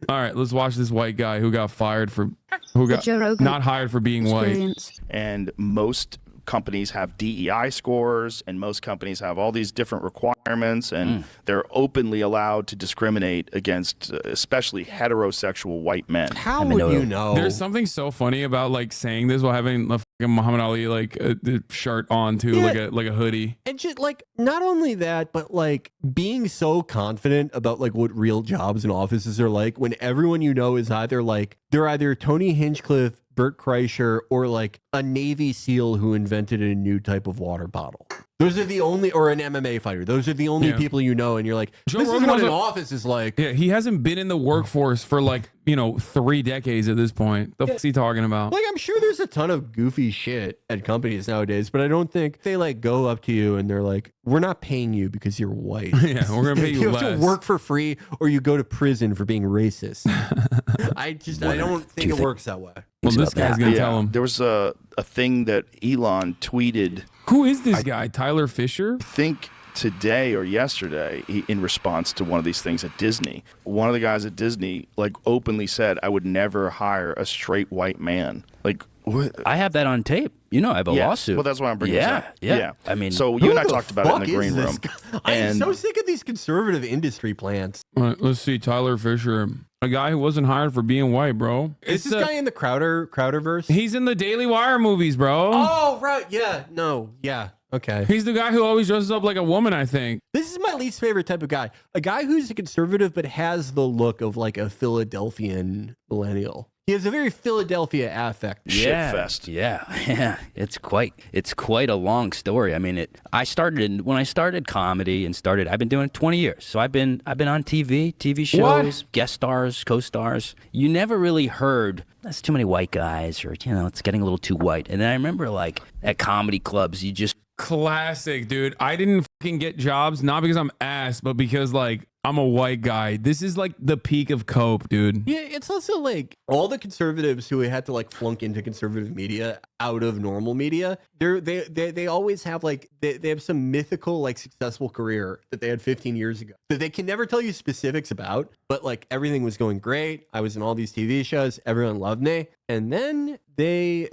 All right, let's watch this white guy who got fired for, who got not hired for being white. And most companies have DEI scores, and most companies have all these different requirements, and they're openly allowed to discriminate against especially heterosexual white men. How would you know? There's something so funny about like saying this while having a fucking Muhammad Ali like a shirt on too, like a hoodie. And just like not only that, but like being so confident about like what real jobs and offices are like when everyone you know is either like they're either Tony Hinchcliffe, Bert Kreischer, or like a Navy SEAL who invented a new type of water bottle. Those are the only, or an MMA fighter. Those are the only people you know, and you're like, Joe this Rogan is what an office is like. Yeah, he hasn't been in the workforce for like, 3 decades at this point. The fuck's he talking about? Like, I'm sure there's a ton of goofy shit at companies nowadays, but I don't think they like go up to you and they're like, we're not paying you because you're white. Yeah, we're gonna pay you You less. have to work for free or you go to prison for being racist. I don't think it works that way. Well, this guy's gonna tell him. There was a thing that Elon tweeted. Who is this guy? Tyler Fisher? I think today or yesterday, in response to one of these things at Disney, one of the guys at Disney like openly said, "I would never hire a straight white man." Like, what? I have that on tape. I have a lawsuit. Well, that's why I'm bringing this up. Yeah. I mean, so you and I talked about it in the green room. I'm so sick of these conservative industry plants. All right, let's see. Tyler Fisher, a guy who wasn't hired for being white, bro. Is this guy in the Crowderverse? He's in the Daily Wire movies, bro. Oh, right. Yeah. No. Yeah. Okay. He's the guy who always dresses up like a woman, I think. This is my least favorite type of guy. A guy who's a conservative but has the look of like a Philadelphian millennial. He has a very Philadelphia affect. Shitfest. Yeah. It's quite a long story. I mean, when I started comedy and I've been doing it 20 years. So I've been on TV shows, guest stars, co-stars. You never really heard that's too many white guys, or it's getting a little too white. And then I remember like at comedy clubs, you just classic, dude. I didn't fucking get jobs not because I'm ass, but because like I'm a white guy. This is like the peak of cope, dude. Yeah, it's also like all the conservatives who had to like flunk into conservative media out of normal media. They always have like they have some mythical like successful career that they had 15 years ago that they can never tell you specifics about. But like everything was going great. I was in all these TV shows. Everyone loved me, and then they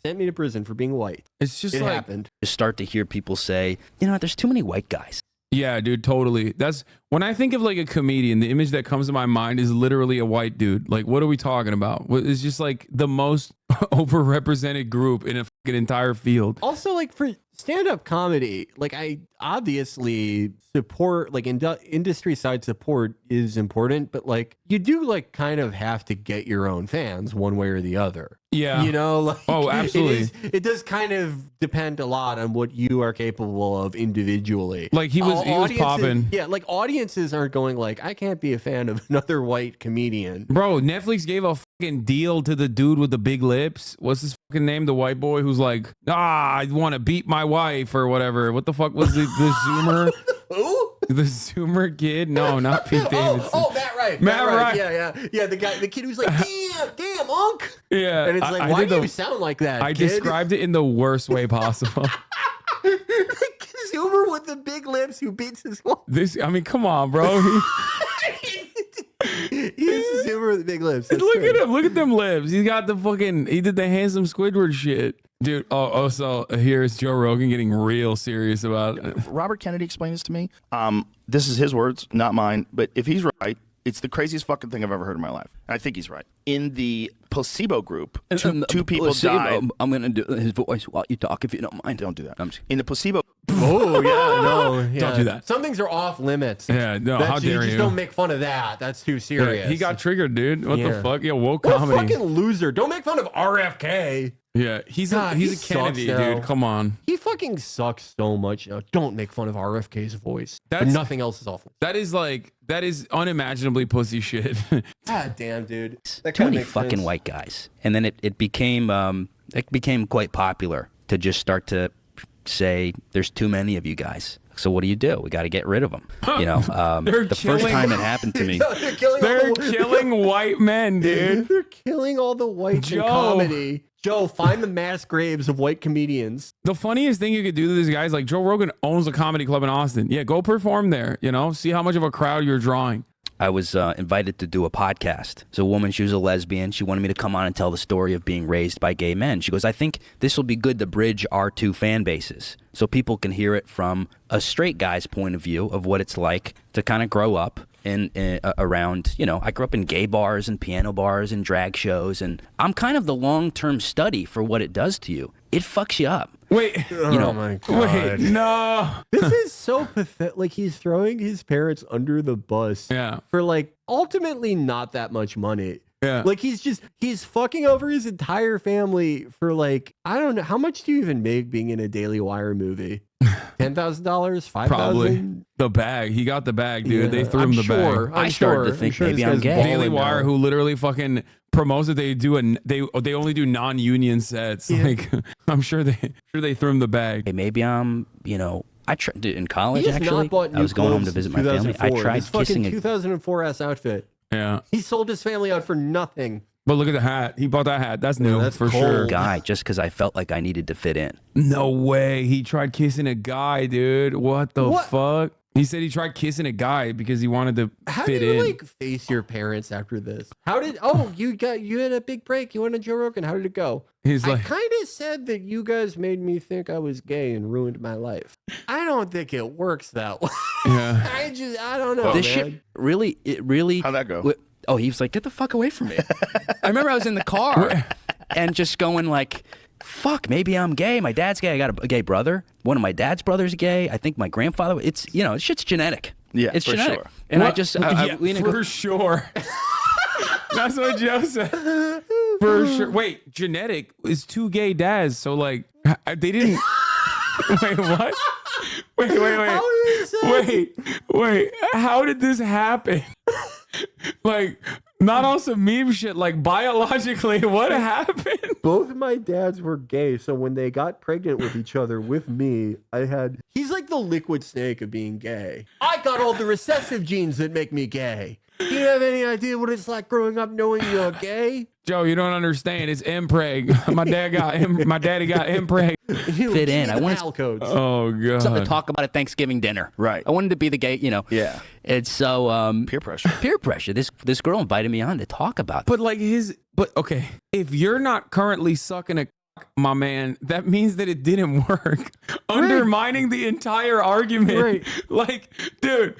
sent me to prison for being white. It's just it like, happened. You start to hear people say, there's too many white guys. Yeah, dude, totally. That's when I think of like a comedian, the image that comes to my mind is literally a white dude. Like, what are we talking about? It's just like the most overrepresented group in a fucking entire field. Also, like for stand-up comedy, like I obviously support, like industry side support is important, but like you do like kind of have to get your own fans one way or the other. Yeah. Like, oh, absolutely. It does kind of depend a lot on what you are capable of individually. Like he was popping. Yeah, like audiences aren't going like, I can't be a fan of another white comedian. Bro, Netflix gave a fucking deal to the dude with the big lips. What's his fucking name? The white boy who's like, I want to beat my wife or whatever. What the fuck was the Zoomer? Who? The Zoomer kid? No, not Pete Davidson. Oh, Matt Rife. Matt Rife. Yeah. The kid who's like, damn, Unc. Yeah. And it's like, why do you sound like that? I kid? described it in the worst way possible. Zoomer with the big lips who beats his wife. Come on, bro. He's the Zoomer with the big lips. Look at him. Look at them lips. He got he did the handsome Squidward shit. Dude, so here's Joe Rogan getting real serious about it. Robert Kennedy explained this to me. This is his words, not mine. But if he's right, it's the craziest fucking thing I've ever heard in my life. And I think he's right. In the placebo group, two people died. I'm going to do his voice while you talk, if you don't mind. Don't do that. In the placebo. Oh, yeah, no. Yeah. Don't do that. Some things are off limits. Yeah, no, how dare you. Just don't make fun of that. That's too serious. Yeah, he got triggered, dude. What the fuck? Yeah, woke comedy. What a fucking loser. Don't make fun of RFK. Yeah, he's a Kennedy, dude. Come on. He fucking sucks so much. Don't make fun of RFK's voice. But nothing else is awful. That is unimaginably pussy shit. God damn, dude. Too many fucking white guys. And then it became quite popular to just start to say there's too many of you guys. So what do? We got to get rid of them. The first time it happened to me. They're killing white men, dude. They're killing all the whites in comedy. Joe, find the mass graves of white comedians. The funniest thing you could do to these guys, like Joe Rogan owns a comedy club in Austin. Yeah, go perform there, see how much of a crowd you're drawing. I was invited to do a podcast. So a woman, she was a lesbian. She wanted me to come on and tell the story of being raised by gay men. She goes, I think this will be good to bridge our two fan bases so people can hear it from a straight guy's point of view of what it's like to kind of grow up in around, you know, I grew up in gay bars and piano bars and drag shows, and I'm kind of the long-term study for what it does to you. It fucks you up. Wait, You know, Oh my God. wait, no. This is so pathetic. Like, he's throwing his parents under the bus Yeah. for like ultimately not that much money. Yeah. Like, he's fucking over his entire family for like, I don't know. How much do you even make being in a Daily Wire movie? $10,000? $5,000? Probably the bag. He got the bag, dude. Yeah, they threw him I'm the sure. bag. I'm I started to sure. think I'm sure maybe this I'm guy's gay. balling Daily Wire, now. who literally fucking promotes that they only do non-union sets. Yeah. Like, I'm sure they threw him the bag. Hey, maybe I'm, you know, I tried in college He has actually. not bought I new was going home to clothes visit since my family. I 2004. tried His fucking kissing a 2004 ass outfit. Yeah, He sold his family out for nothing. but look at the hat. He bought that hat. That's new that's for cold. sure. guy just because I felt like I needed to fit in. No way. He tried kissing a guy, dude. What the What? fuck? He said he tried kissing a guy because he wanted to How fit do you in. like face your parents after this? How did? Oh, you had a big break. You went to Joe Rogan. How did it go? He's I like, kind of said that you guys made me think I was gay and ruined my life. I don't think it works that way. yeah. I don't know, This man. shit really. How'd that go? Oh, he was like, get the fuck away from me. I remember I was in the car and just going like, fuck, maybe I'm gay. My dad's gay. I got a gay brother. One of my dad's brothers gay. I think my grandfather. It's, you know, shit's genetic. Yeah, it's for genetic. sure. And What? I Yeah, lean and go, for sure. That's what Joe said. For sure. Wait, genetic is two gay dads. So like, they didn't. Wait, what? Wait. How did it say? Wait. How did this happen? Like, not on some meme shit. Like, biologically, what happened? Both of my dads were gay, so when they got pregnant with each other with me, he's like the liquid snake of being gay. I got all the recessive genes that make me gay. Do you have any idea what it's like growing up knowing you're gay? Joe, you don't understand. It's impreg. My daddy got impreg. Fit in. I wanted codes. Oh god. something to talk about at Thanksgiving dinner. Right. I wanted to be the gay, you know. Yeah. And so Peer pressure. peer pressure. This girl invited me on to talk about But like okay, if you're not currently sucking a cock, my man, that means that it didn't work. Undermining the entire argument. Right. Like, dude,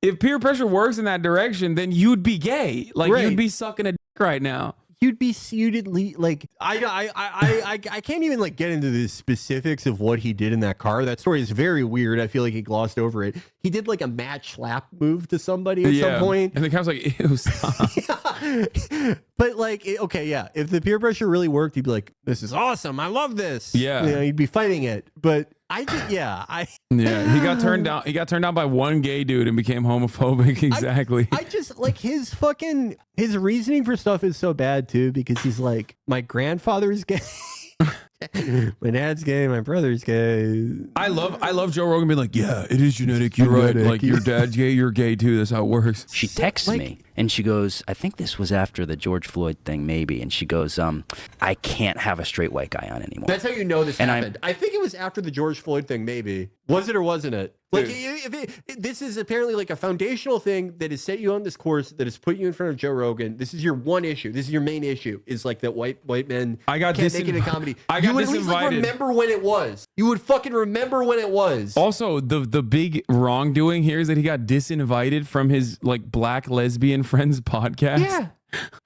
if peer pressure works in that direction, then you'd be gay. Like Right. you'd be sucking a dick right now. You'd be suitedly like I can't even like get into the specifics of what he did in that car. That story is very weird. I feel like he glossed over it. He did like a match slap move to somebody at some point. And the cop's like, ew, stop. But like, okay, yeah. If the peer pressure really worked, he'd be like, "This is awesome. I love this." Yeah. You know, he'd be fighting it. But I just, yeah, Yeah, he got turned down. He got turned down by one gay dude and became homophobic. Exactly. I just like his reasoning for stuff is so bad too, because he's like, my grandfather's gay. My dad's gay, my brother's gay. I love Joe Rogan being like, yeah, it is genetic. You're right. Genetic. Like your dad's gay, you're gay too. That's how it works. She texts me and she goes, I think this was after the George Floyd thing, maybe. And she goes, I can't have a straight white guy on anymore. That's how you know this And happened. I think it was after the George Floyd thing, maybe. Was it or wasn't it? Like, this is apparently like a foundational thing that has set you on this course, that has put you in front of Joe Rogan. This is your one issue. This is your main issue. Is like that white men can't make it in comedy. You would at least like remember when it was. You would fucking remember when it was. Also, the big wrongdoing here is that he got disinvited from his like black lesbian friends podcast.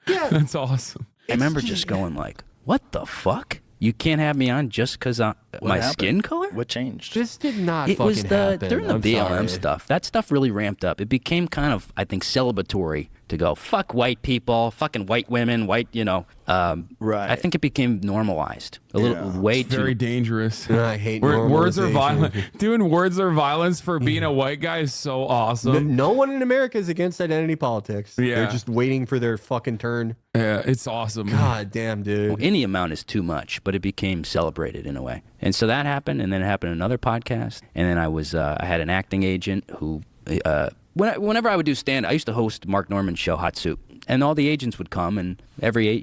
Yeah. That's awesome. I remember just going like, what the fuck? You can't have me on just because my happened? skin color? What changed? This did not It fucking was happen. during the I'm BLM sorry. stuff. That stuff really ramped up. It became kind of, I think, celebratory to go, fuck white people, fucking white women, white, you know. Right. I think it became normalized. A little way It's very too. dangerous. I hate Words are normalization. violent. Doing words are violence for being a white guy is so awesome. No one in America is against identity politics. Yeah. They're just waiting for their fucking turn. Yeah, it's awesome. God damn, dude. Well, any amount is too much, but it became celebrated in a way. And so that happened, and then it happened in another podcast. And then I had an acting agent who, whenever I would do stand, I used to host Mark Norman's show, Hot Soup. And all the agents would come, and every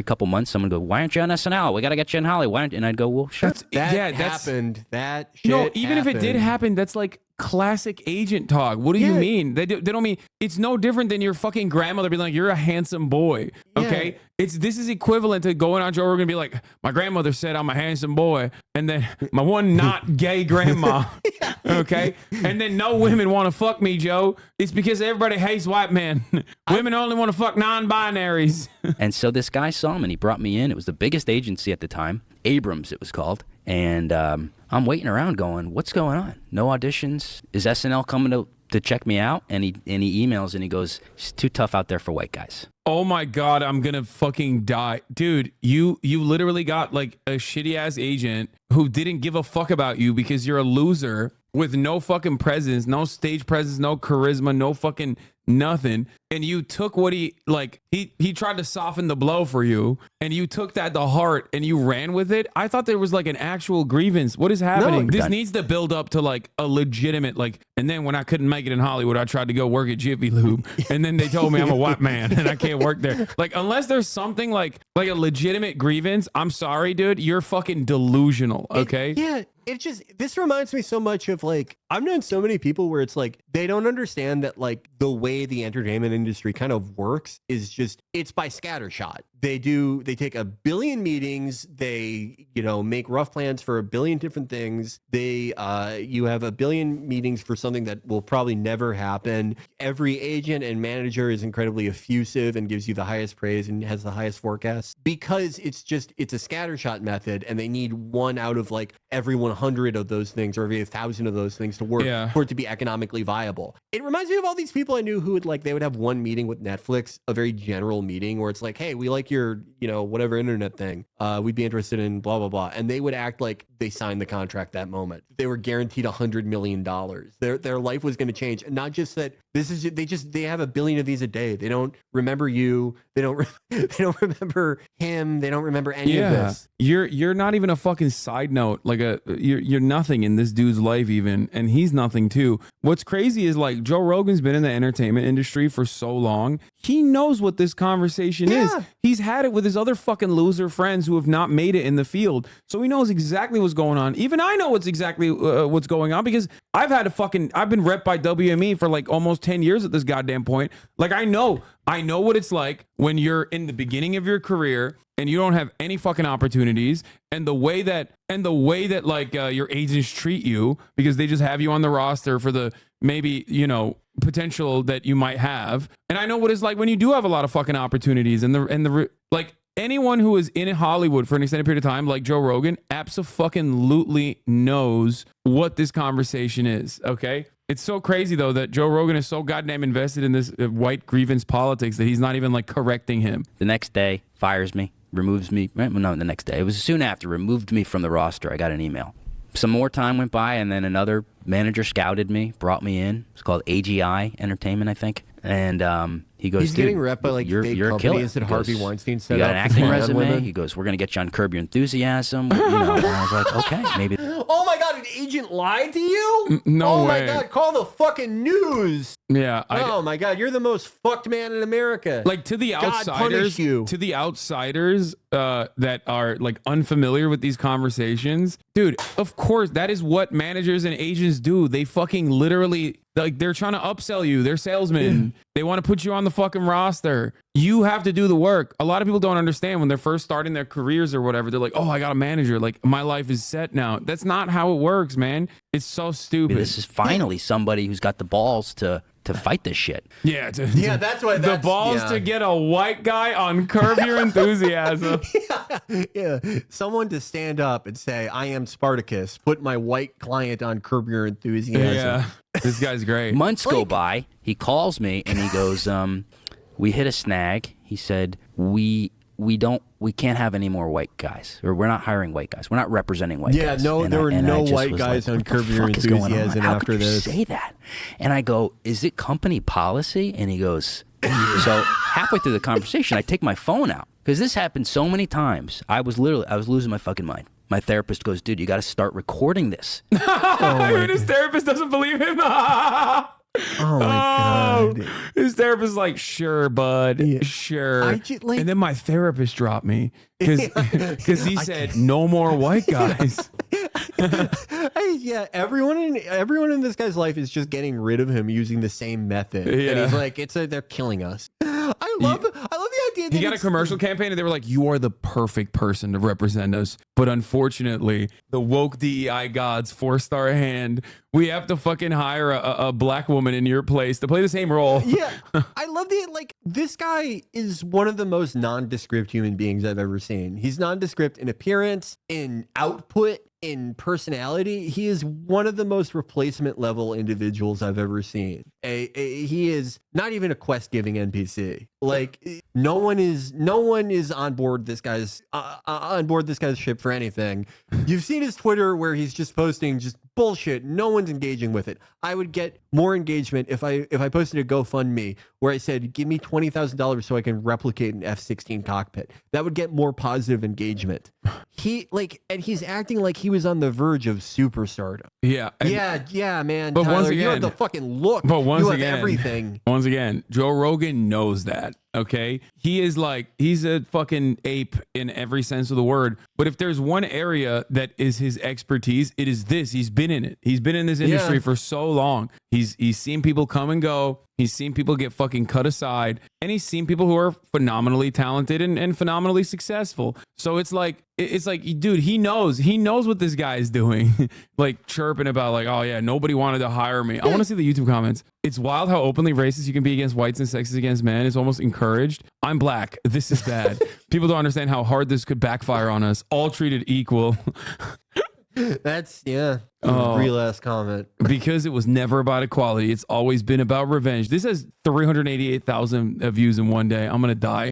couple months, someone would go, "Why aren't you on SNL? We got to get you in Hollywood." Why aren't? And I'd go, "Well, sure." That happened. That shit No, even if it did happened. happen, that's like classic agent talk. What do you mean? They don't mean, it's no different than your fucking grandmother being like, you're a handsome boy. Okay. This is equivalent to going on Joe Rogan and be like, my grandmother said I'm a handsome boy. And then my one not gay grandma. Okay. And then no women want to fuck me, Joe. It's because everybody hates white men. Women only want to fuck non-binaries. And so this guy saw me and he brought me in. It was the biggest agency at the time, Abrams it was called. And I'm waiting around going, what's going on? No auditions? Is SNL coming to check me out? And he emails and he goes, it's too tough out there for white guys. Oh my God, I'm gonna fucking die. Dude, you literally got like a shitty ass agent who didn't give a fuck about you because you're a loser with no fucking presence, no stage presence, no charisma, no fucking nothing. And you took what he tried to soften the blow for you, and you took that to heart and you ran with it. I thought there was like an actual grievance. What is happening? This needs to build up to like a legitimate and then when I couldn't make it in Hollywood, I tried to go work at Jiffy Lube, and then they told me I'm a white man and I can't work there. Like, unless there's something like a legitimate grievance, I'm sorry, dude, you're fucking delusional. Okay. It just, this reminds me so much of like, I've known so many people where it's like, they don't understand that like the way the entertainment industry kind of works is just, it's by scattershot. They take a billion meetings. They, make rough plans for a billion different things. You have a billion meetings for something that will probably never happen. Every agent and manager is incredibly effusive and gives you the highest praise and has the highest forecast because it's a scattershot method, and they need one out of like every 100 of those things or every 1,000 of those things to work for it to be economically viable. It reminds me of all these people I knew who they would have one meeting with Netflix, a very general meeting where it's like, hey, we like your, whatever internet thing. We'd be interested in blah, blah, blah. And they would act like they signed the contract that moment. They were guaranteed $100 million. Their life was going to change. And not just that they have a billion of these a day. They don't remember you. They don't remember him. They don't remember any of this. You're not even a fucking side note. Like you're nothing in this dude's life even, and he's nothing too. What's crazy is like Joe Rogan's been in the entertainment industry for so long. He knows what this conversation is. He's had it with his other fucking loser friends who have not made it in the field. So he knows exactly what's going on. Even I know what's going on because I've been rep by WME for like almost 10 years at this goddamn point. Like I know what it's like when you're in the beginning of your career and you don't have any fucking opportunities, and the way that like your agents treat you because they just have you on the roster for the maybe, potential that you might have. And I know what it's like when you do have a lot of fucking opportunities and the like anyone who is in Hollywood for an extended period of time, like Joe Rogan, abso-fucking-lutely knows what this conversation is. Okay. It's so crazy though that Joe Rogan is so goddamn invested in this white grievance politics that he's not even like correcting him. The next day, fires me, removes me. Well, no, the next day. It was soon after, removed me from the roster. I got an email. Some more time went by, and then another manager scouted me, brought me in. It's called AGI Entertainment, I think. And he goes, he's getting rep by like fake companies that Harvey Weinstein set up. You got an acting resume? He goes, we're going to get you on Curb Your Enthusiasm. And I was like, okay, maybe. Oh my God, an agent lied to you? No way. Oh my God, call the fucking news. Yeah. Oh my God, you're the most fucked man in America. Like to the outsiders, that are like unfamiliar with these conversations, dude, of course, that is what managers and agents do. They fucking literally, like, they're trying to upsell you. They're salesmen. They want to put you on the fucking roster. You have to do the work. A lot of people don't understand when they're first starting their careers or whatever. They're like, oh, I got a manager. Like, my life is set now. That's not how it works, man. It's so stupid. This is finally somebody who's got the balls to fight this shit. Yeah. That's why the balls to get a white guy on Curb Your Enthusiasm. Yeah. Someone to stand up and say, I am Spartacus. Put my white client on Curb Your Enthusiasm. Yeah. This guy's great. Months go by. He calls me and he goes, we hit a snag. He said, we can't have any more white guys, or we're not hiring white guys. We're not representing white guys. Yeah, there were no white guys on Curb Your Enthusiasm after this. How could you say that? And I go, is it company policy? And he goes, so halfway through the conversation, I take my phone out because this happened so many times. I was losing my fucking mind. My therapist goes, dude, you got to start recording this. His therapist doesn't believe him. Oh my God. His therapist is like, sure, bud, sure. And then my therapist dropped me because he said no more white guys. Yeah, everyone in this guy's life is just getting rid of him using the same method. Yeah. And he's like, they're killing us. I love the idea that He got a commercial campaign and they were like, you are the perfect person to represent us. But unfortunately, the woke DEI gods forced our hand. We have to fucking hire a black woman in your place to play the same role. Yeah, I love this guy is one of the most nondescript human beings I've ever seen. He's nondescript in appearance, in output, in personality. He is one of the most replacement level individuals I've ever seen. He is not even a quest giving NPC. Like no one is on board this guy's ship for anything. You've seen his Twitter where he's just posting just bullshit. No one's engaging with it. I would get more engagement if I posted a GoFundMe where I said, give me $20,000 so I can replicate an F-16 cockpit. That would get more positive engagement. And he's acting like he was on the verge of superstardom. Yeah. Yeah, man. But Tyler, once again, you have the fucking look. But once you have again, everything. Once again, Joe Rogan knows that. Okay. He's a fucking ape in every sense of the word. But if there's one area that is his expertise, it is this. He's been in it. He's been in this industry for so long. He's seen people come and go. He's seen people get fucking cut aside, and he's seen people who are phenomenally talented and phenomenally successful. So it's like, dude, he knows what this guy is doing. Like chirping about like, oh yeah, nobody wanted to hire me. I want to see the YouTube comments. It's wild how openly racist you can be against whites and sexist against men. It's almost encouraged. I'm black. This is bad. People don't understand how hard this could backfire on us. All treated equal. That's real ass comment. Because it was never about equality. It's always been about revenge. This has 388,000 views in one day. I'm gonna die.